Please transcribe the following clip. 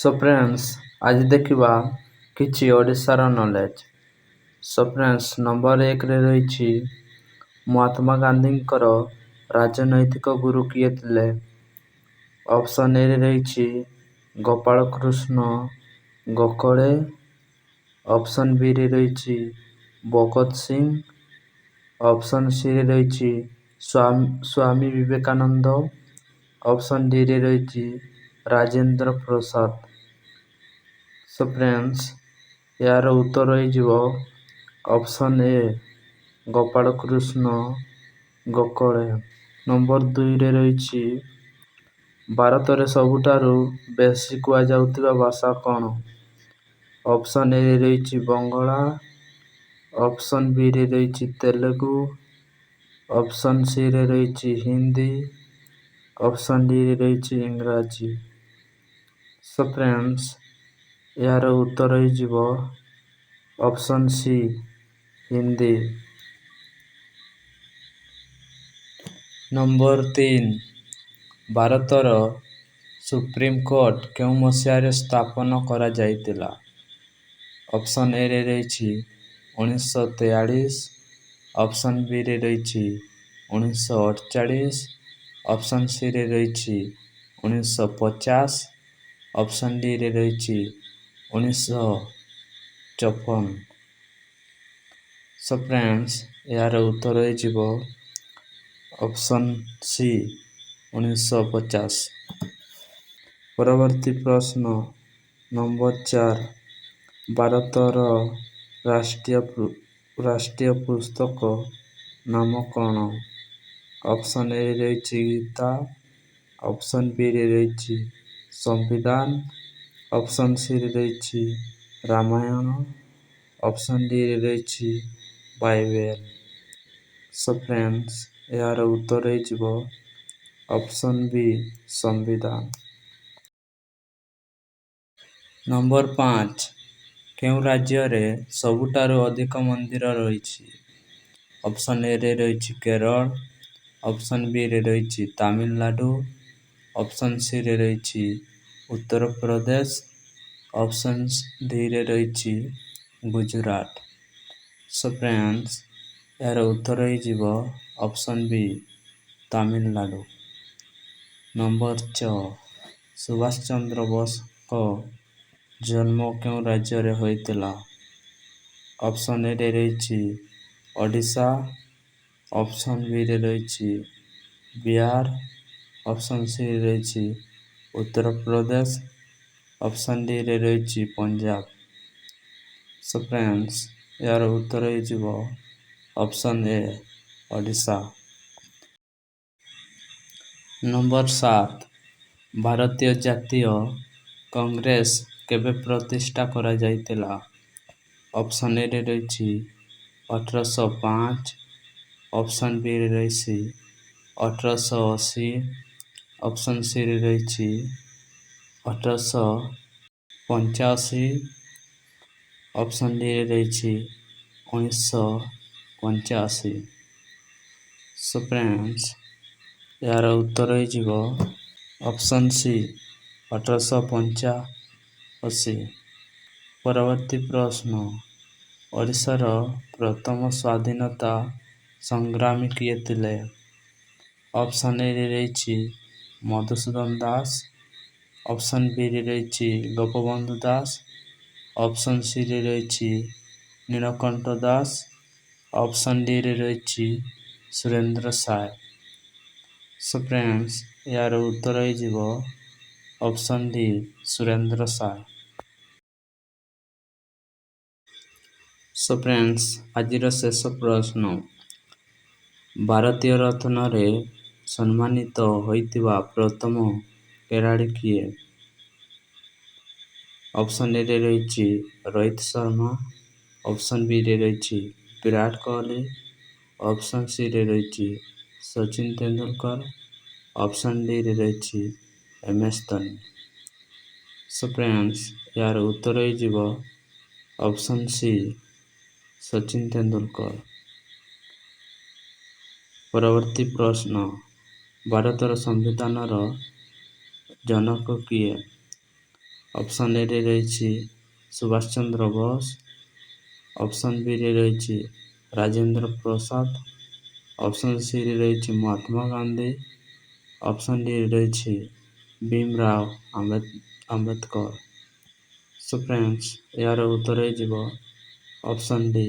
Show friends, ଆଜି ଦେଖିବା କିଛି ଓଡ଼ିଶାର ନଲେଜ। ସୋ ଫ୍ରେଣ୍ଡସ୍, ନମ୍ବର 1ରେ ରହିଛି ମହାତ୍ମା ଗାନ୍ଧୀଙ୍କର ରାଜନୈତିକ ଗୁରୁ କିଏ ଥିଲେ? ଅପସନ୍ ଏରେ ରହିଛି ଗୋପାଳକୃଷ୍ଣ ଗୋଖଲେ। ଅପସନ୍ ବିରେ ରହିଛି ଭଗତ ସିଂ। ଅପସନ୍ ସିରେ ରହିଛି ସ୍ୱାମୀ ବିବେକାନନ୍ଦ। ଅପସନ୍ ଡିରେ ରହିଛି ରାଜେନ୍ଦ୍ର ପ୍ରସାଦ। ସୋ ଫ୍ରେଣ୍ଡସ୍, ଏହାର ଉତ୍ତର ହୋଇଯିବ option A Gopalkrishna Gokhale. Number 2ରେ ରହିଛି ଭାରତରେ ସବୁଠାରୁ ବେଶୀ କୁହାଯାଉଥିବା ଭାଷା କ'ଣ? ଅପସନ୍ ଏରେ ରହିଛି ବଙ୍ଗଳା। ଅପସନ୍ ବିରେ ରହିଛି ତେଲୁଗୁ। ଅପସନ୍ ସିରେ ରହିଛି ହିନ୍ଦୀ। ଅପସନ୍ ଡିରେ ରହିଛି ଇଂରାଜୀ। ସୋ ଫ୍ରେଣ୍ଡସ୍, ଏହାର ଉତ୍ତର ହୋଇଯିବ ଅପସନ୍ ସି ହିନ୍ଦୀ। ନମ୍ବର 3, ଭାରତର ସୁପ୍ରିମକୋର୍ଟ କେଉଁ ମସିହାରେ ସ୍ଥାପନ କରାଯାଇଥିଲା? ଅପସନ୍ ଏରେ ରହିଛି 1943। ଅପସନ୍ ବିରେ ରହିଛି 1948। ଅପସନ୍ ସିରେ ରହିଛି 1950। ଅପସନ୍ ଡିରେ ରହିଛି 1954। ସୋ ଫ୍ରେଣ୍ଡସ୍, ଏହାର ଉତ୍ତର ହୋଇଯିବ ଅପସନ୍ ସି 1950। ପରବର୍ତ୍ତୀ ପ୍ରଶ୍ନ ନମ୍ବର 4, ଭାରତର ରାଷ୍ଟ୍ରୀୟ ପୁସ୍ତକ ନାମ କ'ଣ? ଅପସନ୍ ଏରେ ରହିଛି ଗୀତା। ଅପସନ୍ ବିରେ ରହିଛି ସମ୍ବିଧାନ। ଅପସନ୍ ସିରେ ରହିଛି ରାମାୟଣ। ଅପସନ୍ ଡିରେ ରହିଛି ବାଇବେଲ। ସୋ ଫ୍ରେଣ୍ଡସ୍, ଏହାର ଉତ୍ତର ହୋଇଯିବ ଅପସନ୍ ବି ସମ୍ବିଧାନ। ନମ୍ବର 5, କେଉଁ ରାଜ୍ୟରେ ସବୁଠାରୁ ଅଧିକ ମନ୍ଦିର ରହିଛି? ଅପସନ୍ ଏରେ ରହିଛି କେରଳ। ଅପସନ୍ ବିରେ ରହିଛି ତାମିଲନାଡୁ। ଅପସନ୍ ସିରେ ରହିଛି ଉତ୍ତରପ୍ରଦେଶ। ଅପସନ୍ ଡିରେ ରହିଛି ଗୁଜୁରାଟ। ସୋ ଫ୍ରେଣ୍ଡସ୍, ଏହାର ଉତ୍ତର ହୋଇଯିବ option B Tamil Nadu. Number 6, Subhash Chandra ବୋଷଙ୍କ ଜନ୍ମ କେଉଁ ରାଜ୍ୟରେ ହୋଇଥିଲା? ଅପସନ୍ ଏରେ ରହିଛି ଓଡ଼ିଶା। ଅପସନ୍ ବିରେ ରହିଛି ବିହାର। ଅପସନ୍ ସିରେ ରହିଛି ଉତ୍ତରପ୍ରଦେଶ। ଅପସନ୍ ଡିରେ ରହିଛି ପଞ୍ଜାବ। ସୋ ଫ୍ରେଣ୍ଡସ୍, ଏହାର ଉତ୍ତର ହୋଇଯିବ ଅପସନ୍ ଏ ଓଡ଼ିଶା। ନମ୍ବର 7, ଭାରତୀୟ ଜାତୀୟ କଂଗ୍ରେସ କେବେ ପ୍ରତିଷ୍ଠା କରାଯାଇଥିଲା? ଅପସନ୍ ଏରେ ରହିଛି 1805। ଅପସନ୍ ବିରେ ରହିଛି 1880। ଅପସନ୍ ସିରେ ରହିଛି 1885। ଅପସନ୍ ଡିରେ ରହିଛି 1985। ସୋ ଫ୍ରେଣ୍ଡସ୍, ଏହାର ଉତ୍ତର ହୋଇଯିବ ଅପସନ୍ ସି 1885। ପରବର୍ତ୍ତୀ ପ୍ରଶ୍ନ, ଓଡ଼ିଶାର ପ୍ରଥମ ସ୍ୱାଧୀନତା ସଂଗ୍ରାମୀ କିଏ ଥିଲେ? ଅପସନ୍ ଏରେ ରହିଛି ମଧୁସୂଦନ ଦାସ। ଅପସନ୍ ବିରେ ରହିଛି ଗୋପବନ୍ଧୁ ଦାସ। ଅପସନ୍ ସିରେ ରହିଛି ନୀଳକଣ୍ଠ ଦାସ। ଅପସନ୍ ଡିରେ ରହିଛି ସୁରେନ୍ଦ୍ର ସାଏ। ସୋ ଫ୍ରେଣ୍ଡସ୍, ଏହାର ଉତ୍ତର ହୋଇଯିବ option D Surendra Sai. Show friends, ଆଜିର ଶେଷ ପ୍ରଶ୍ନ, ଭାରତୀୟ ରତ୍ନରେ ସମ୍ମାନିତ ହୋଇଥିବା ପ୍ରଥମ ଖେଳାଳି କିଏ? ଅପସନ୍ ଏରେ ରହିଛି ରୋହିତ ଶର୍ମା। ଅପସନ୍ ବିରେ ରହିଛି ବିରାଟ କୋହଲି। ଅପସନ୍ ସିରେ ରହିଛି ସଚିନ ତେନ୍ଦୁଲକର। ଅପସନ୍ ଡିରେ ରହିଛି MS ଧୋନି। ସୋ ଫ୍ରେଣ୍ଡସ୍, ଏହାର ଉତ୍ତର ହୋଇଯିବ ଅପସନ୍ ସି ସଚିନ ତେନ୍ଦୁଲକର। ପରବର୍ତ୍ତୀ ପ୍ରଶ୍ନ, ଭାରତର ସମ୍ବିଧାନର ଜନକ କିଏ? ଅପସନ୍ ଏରେ ରହିଛି ସୁଭାଷ ଚନ୍ଦ୍ର ବୋଷ, ଅପସନ୍ ବିରେ ରହିଛି ରାଜେନ୍ଦ୍ର ପ୍ରସାଦ, ଅପସନ୍ ସିରେ ରହିଛି ମହାତ୍ମା ଗାନ୍ଧୀ, ଅପସନ୍ ଡିରେ ରହିଛି ଭୀମରାଓ ଆମ୍ବେଦକର। ସୋ ଫ୍ରେଣ୍ଡସ୍, ଏହାର ଉତ୍ତର ହେଇଯିବ ଅପସନ୍ ଡି।